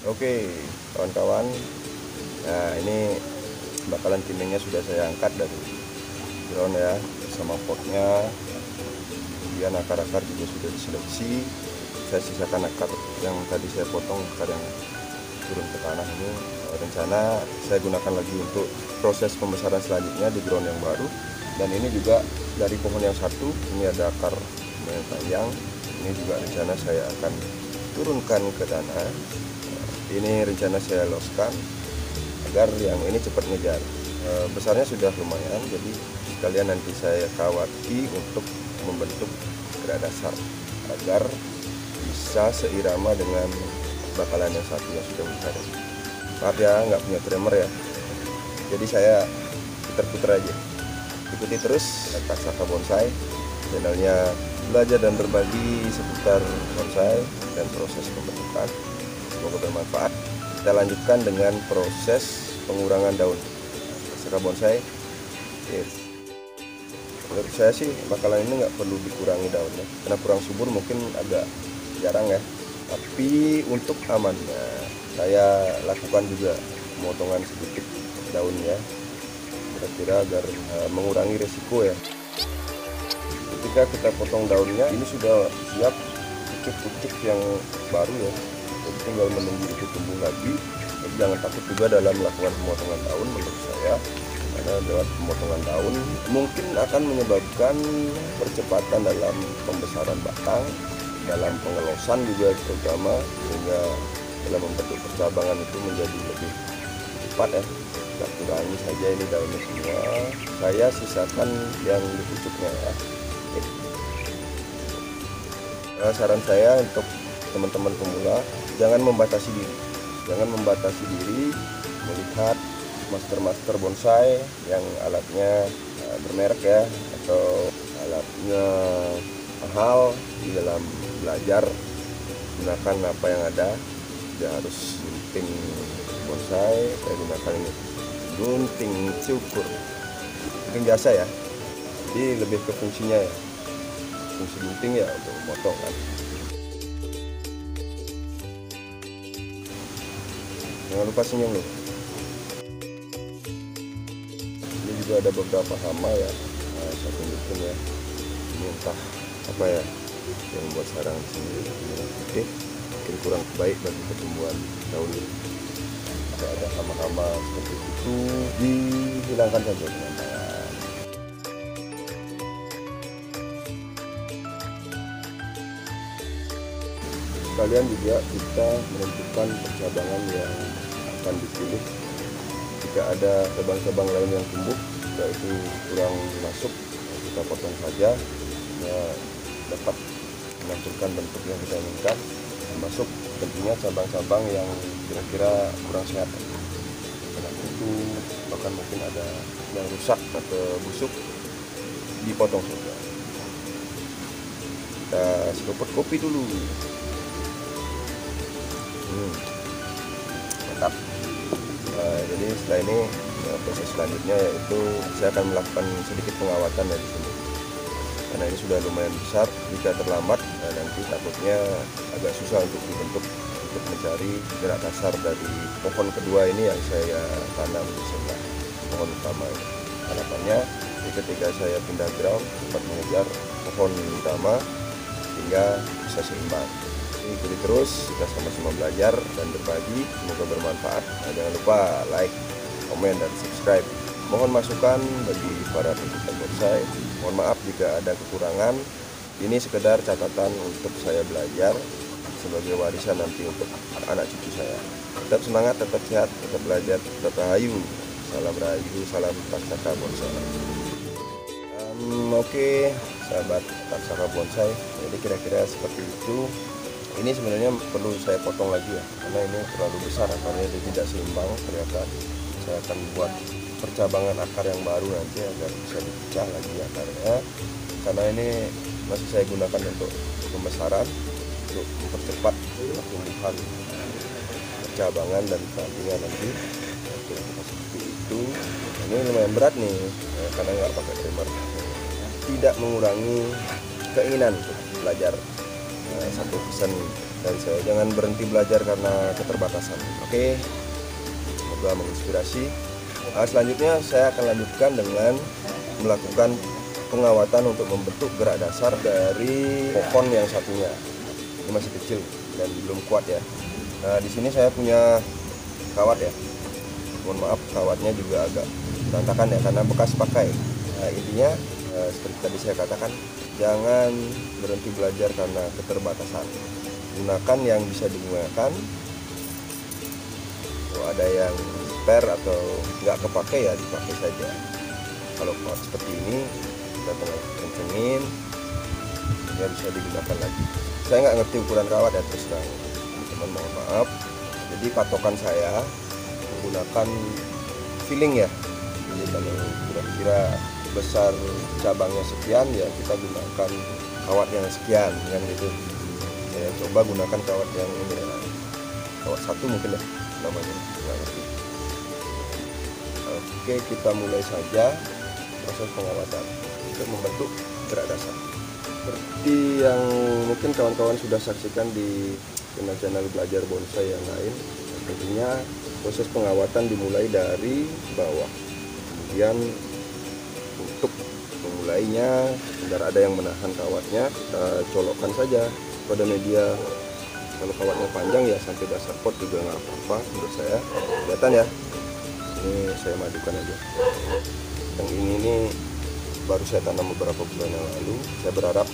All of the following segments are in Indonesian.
Oke kawan-kawan, nah ini bakalan timingnya sudah saya angkat dari ground ya, bersama potnya. Kemudian akar-akar juga sudah diseleksi. Saya sisakan akar yang tadi saya potong, akar yang turun ke tanah ini. Rencana saya gunakan lagi untuk proses pembesaran selanjutnya di ground yang baru. Dan ini juga dari pohon yang satu, ini ada akar yang panjang. Ini juga rencana saya akan turunkan ke tanah. Ini rencana saya loskan agar yang ini cepat ngejar. Besarnya sudah lumayan, jadi sekalian nanti saya kawati untuk membentuk gerak dasar agar bisa seirama dengan bakalan yang satu yang sudah besar. Maaf ya, nggak punya timer ya, jadi saya putar-putar aja. Ikuti terus Taksaka Bonsai, channelnya belajar dan berbagi seputar bonsai dan proses pembentukan. Semoga bermanfaat. Kita lanjutkan dengan proses pengurangan daun Taksaka Bonsai. Menurut saya sih bakalan ini nggak perlu dikurangi daunnya, karena kurang subur mungkin agak jarang ya. Tapi untuk amannya saya lakukan juga pemotongan sedikit daunnya, kira-kira agar mengurangi resiko ya. Ketika kita potong daunnya, ini sudah siap pucuk-pucuk yang baru ya, jadi tinggal menunggu itu tumbuh lagi. Jadi jangan takut juga dalam melakukan pemotongan daun menurut saya, karena lewat pemotongan daun mungkin akan menyebabkan percepatan dalam pembesaran batang, dalam pengelosan juga terutama, sehingga dalam membentuk percabangan itu menjadi lebih cepat ya. Kita kurangi saja ini daunnya semua, saya sisakan yang di pucuknya ya. Saran saya untuk teman-teman pemula, jangan membatasi diri melihat master bonsai yang alatnya bermerek ya, atau alatnya mahal. Di dalam belajar, gunakan apa yang ada. Tidak harus gunting bonsai, saya gunakan ini gunting cukur, gunting biasa ya, jadi lebih ke fungsinya ya. Fungsi gunting ya untuk memotong kan. Jangan lupa senyum loh. Ini juga ada beberapa hama ya, saya tunjukin ya. Ini entah apa ya yang membuat sarang sendiri putih, mungkin kurang baik bagi pertumbuhan daun ini. Jika ada hama-hama seperti itu, dihilangkan saja dengan tangan. Sekalian juga kita menentukan percabangan yang akan dipilih. Jika ada cabang-cabang lain yang tumbuh, jika itu kurang masuk, kita potong saja ya, dapat menampilkan bentuk yang kita inginkan. Masuk tentunya cabang-cabang yang kira-kira kurang sehat, kena kutu, bahkan mungkin ada yang rusak atau busuk, dipotong saja. Kita seruput kopi dulu. Mantap. Jadi setelah ini proses selanjutnya yaitu saya akan melakukan sedikit pengawatan dari sini, karena ini sudah lumayan besar. Jika terlambat nanti takutnya agak susah untuk dibentuk, untuk mencari gerak dasar dari pohon kedua ini yang saya tanam di sebelah pohon utama ini. Harapannya ketika saya pindah ground dapat mengejar pohon utama sehingga bisa seimbang. Ikuti terus, kita sama-sama belajar dan berbagi, semoga bermanfaat. Jangan lupa like, komen, dan subscribe. Mohon masukan bagi para pecinta bonsai. Mohon maaf jika ada kekurangan. Ini sekedar catatan untuk saya belajar sebagai warisan nanti untuk anak cucu saya. Tetap semangat, tetap sehat, tetap belajar, tetap rahayu. Salam rahayu, salam Taksaka Bonsai. Oke, sahabat Taksaka Bonsai. Jadi kira-kira seperti itu. Ini sebenarnya perlu saya potong lagi ya, karena ini terlalu besar akarnya, dia tidak seimbang. Ternyata saya akan buat percabangan akar yang baru nanti agar bisa dipecah lagi akarnya, karena ini masih saya gunakan untuk pembesaran, untuk mempercepat pertumbuhan percabangan dan sampingan nanti. Kira-kira seperti itu. Ini lumayan berat nih, karena nggak pakai trimmer. Tidak mengurangi keinginan untuk belajar. Satu pesan dari saya. Jangan berhenti belajar karena keterbatasan. Oke, semoga menginspirasi. Selanjutnya saya akan lanjutkan dengan melakukan pengawatan untuk membentuk gerak dasar dari pohon yang satunya. Ini masih kecil dan belum kuat ya. Nah, di sini saya punya kawat ya. Mohon maaf, kawatnya juga agak berantakan ya karena bekas pakai. Nah, intinya seperti tadi saya katakan, jangan berhenti belajar karena keterbatasan. Gunakan yang bisa digunakan. Kalau ada yang spare atau nggak kepake ya dipakai saja. Kalau kawat seperti ini kita tinggal kencengin, ya bisa digunakan lagi. Saya nggak ngerti ukuran kawat ya, terus terang teman-teman, mohon maaf. Jadi patokan saya menggunakan feeling ya. Jadi kalau kira-kira besar cabangnya sekian ya kita gunakan kawat yang sekian, kan gitu. Saya coba gunakan kawat yang ini ya, kawat satu mungkin ya namanya, nggak ngerti. Oke, kita mulai saja proses pengawatan untuk membentuk gerak dasar. Seperti yang mungkin kawan-kawan sudah saksikan di channel belajar bonsai yang lain, tentunya proses pengawatan dimulai dari bawah. Kemudian untuk memulainya, agar ada yang menahan kawatnya, kita colokkan saja pada media. Kalau kawatnya panjang ya sampai dasar pot juga nggak apa-apa menurut saya. Kelihatan ya, ini saya madukan aja. Yang ini baru saya tanam beberapa bulan yang lalu. Saya berharap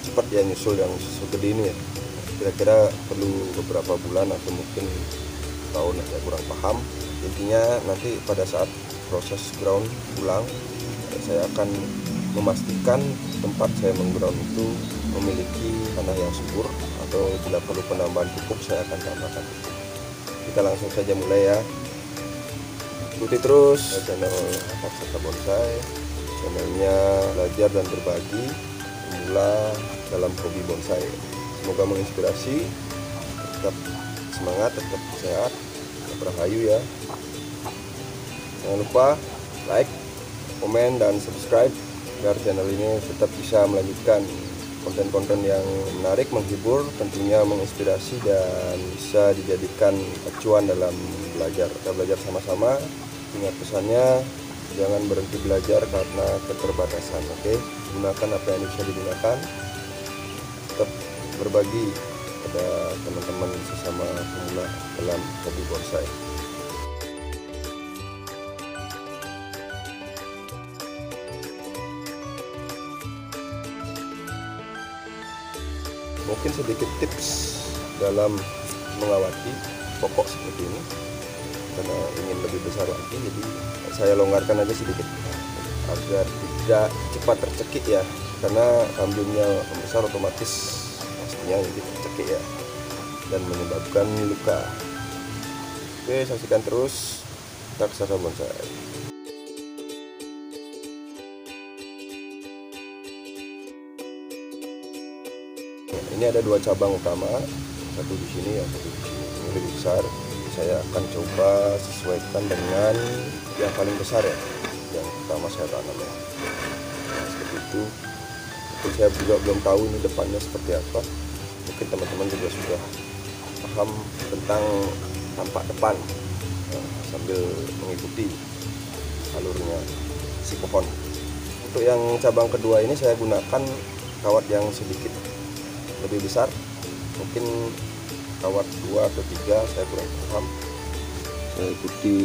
cepat ya nyusul yang segede ini ya. Kira-kira perlu beberapa bulan atau mungkin tahun, saya kurang paham. Intinya nanti pada saat proses ground ulang, saya akan memastikan tempat saya mengground itu memiliki tanah yang subur, atau bila perlu penambahan pupuk saya akan tambahkan pupuk. Kita langsung saja mulai ya. Ikuti terus channel Saksata Bonsai, channelnya belajar dan berbagi pemula dalam hobi bonsai. Semoga menginspirasi. Tetap semangat, tetap sehat, tetap rahayu ya. Jangan lupa like, komen, dan subscribe agar channel ini tetap bisa melanjutkan konten-konten yang menarik, menghibur, tentunya menginspirasi, dan bisa dijadikan acuan dalam belajar. Kita belajar sama-sama. Ingat pesannya, jangan berhenti belajar karena keterbatasan. Oke, gunakan apa yang bisa digunakan. Tetap berbagi pada teman-teman sesama pemula dalam hobi bonsai. Mungkin sedikit tips dalam mengawati pokok seperti ini, karena ingin lebih besar lagi, jadi saya longgarkan aja sedikit agar tidak cepat tercekik ya, karena kambiumnya membesar otomatis pastinya jadi tercekik ya dan menyebabkan luka. Oke, saksikan terus Saksata Bonsai. Ini ada dua cabang utama, satu di sini, yang satu di sini. Ini lebih besar. Saya akan coba sesuaikan dengan yang paling besar ya, yang pertama saya tanam ya. Nah, seperti itu. Mungkin saya juga belum tahu ini depannya seperti apa. Mungkin teman-teman juga sudah paham tentang tampak depan, nah, sambil mengikuti alurnya si pohon. Untuk yang cabang kedua ini saya gunakan kawat yang sedikit lebih besar, mungkin kawat 2 atau 3, saya kurang paham. Saya ikuti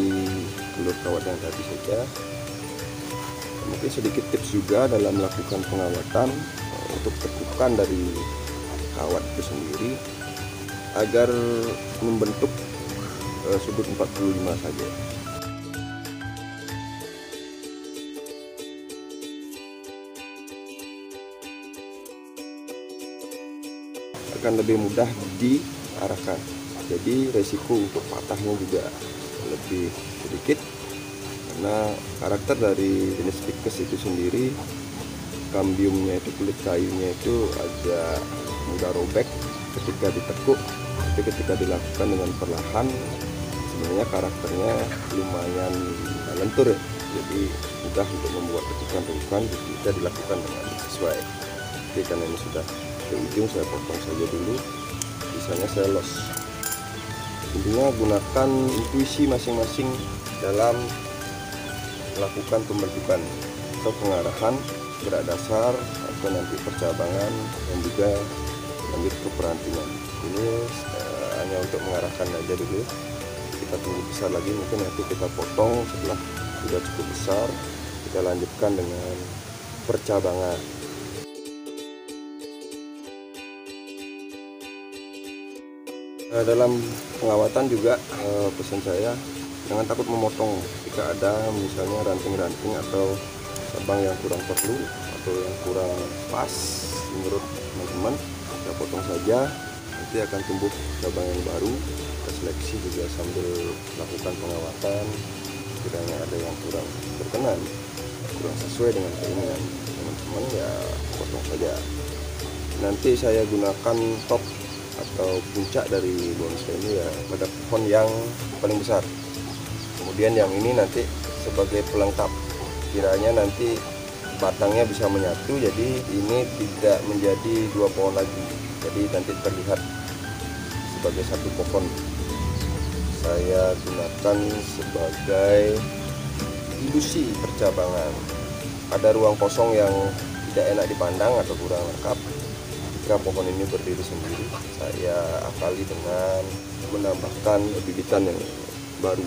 alur kawat yang tadi saja. Mungkin sedikit tips juga dalam melakukan pengawatan untuk tekukan dari kawat itu sendiri agar membentuk sudut 45 saja. Akan lebih mudah diarahkan, jadi resiko untuk patahnya juga lebih sedikit, karena karakter dari jenis ficus itu sendiri, kambiumnya itu, kulit kayunya itu agak mudah robek ketika ditekuk, tapi ketika dilakukan dengan perlahan sebenarnya karakternya lumayan lentur ya, jadi mudah untuk membuat tekukan-tekukan jika dilakukan dengan sesuai. Oke, karena ini sudah ke ujung, saya potong saja dulu. Jadi biasanya saya los. Intinya gunakan intuisi masing-masing dalam melakukan pembentukan atau pengarahan gerak dasar atau nanti percabangan dan juga lanjut ke perantingan. Ini hanya untuk mengarahkan aja dulu. Kita tunggu besar lagi, mungkin nanti kita potong setelah sudah cukup besar, kita lanjutkan dengan percabangan. Dalam pengawatan juga pesan saya, jangan takut memotong jika ada misalnya ranting-ranting atau cabang yang kurang perlu atau yang kurang pas menurut teman-teman, kita potong saja, nanti akan tumbuh cabang yang baru. Kita seleksi juga sambil melakukan pengawatan, kiranya ada yang kurang berkenan, kurang sesuai dengan keinginan teman-teman, ya potong saja. Nanti saya gunakan top atau puncak dari bonsai ini ya pada pohon yang paling besar. Kemudian yang ini nanti sebagai pelengkap, kiranya nanti batangnya bisa menyatu, jadi ini tidak menjadi dua pohon lagi, jadi nanti terlihat sebagai satu pohon. Saya gunakan sebagai ilusi percabangan. Ada ruang kosong yang tidak enak dipandang atau kurang lengkap, jika pohon ini berdiri sendiri, saya akali dengan menambahkan bibitan yang baru.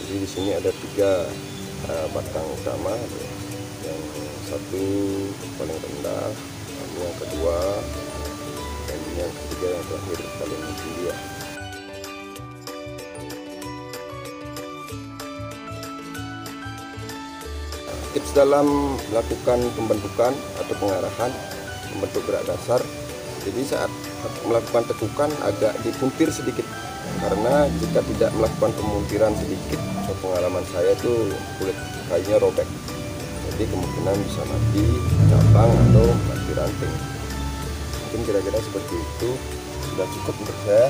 Jadi di sini ada 3 batang utama, yang satu paling rendah, yang kedua, dan yang ketiga yang terakhir paling tinggi ya. Tips dalam melakukan pembentukan atau pengarahan membentuk gerak dasar, jadi saat melakukan tekukan agak dipuntir sedikit, karena jika tidak melakukan pemuntiran sedikit, pengalaman saya itu kulit kayunya robek, jadi kemungkinan bisa mati cabang atau mati ranting. Mungkin kira-kira seperti itu sudah cukup untuk saya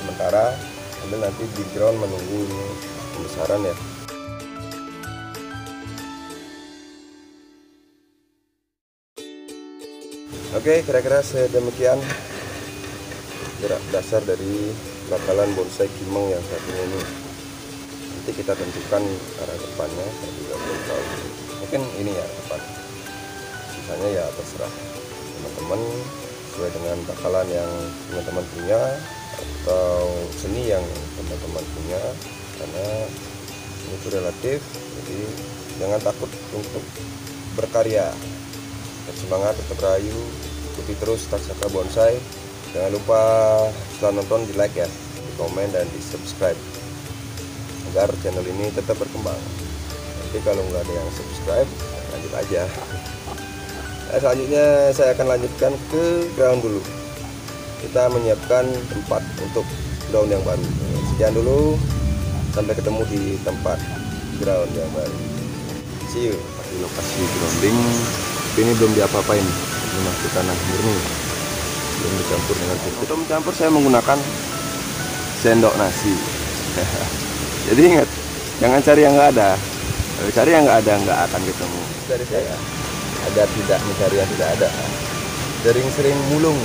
sementara, sambil nanti di ground menunggu ini pembesaran ya. Oke, kira-kira sedemikian gerak dasar dari bakalan bonsai kimeng yang satunya ini. Nanti kita tentukan arah depannya, saya juga belum tahu. Mungkin ini ya depan. Sisanya ya terserah teman-teman sesuai dengan bakalan yang teman-teman punya atau seni yang teman-teman punya, karena ini itu relatif. Jadi jangan takut untuk berkarya. Tetap semangat, tetap rayu, ikuti terus Taksaka Bonsai. Jangan lupa setelah nonton di like ya, di komen dan di subscribe agar channel ini tetap berkembang. Nanti kalau nggak ada yang subscribe, lanjut aja. Nah, selanjutnya saya akan lanjutkan ke ground dulu. Kita menyiapkan tempat untuk ground yang baru. Sekian dulu, sampai ketemu di tempat ground yang baru. See you di lokasi grounding. Ini belum diapa-apain, ini masih tanah murni, belum dicampur dengan pupuk. Untuk mencampur saya menggunakan sendok nasi. Jadi ingat, jangan cari yang nggak ada. Kalau cari yang nggak ada, nggak akan ketemu. Dari saya, agar tidak mencari yang tidak ada. Sering-sering mulung.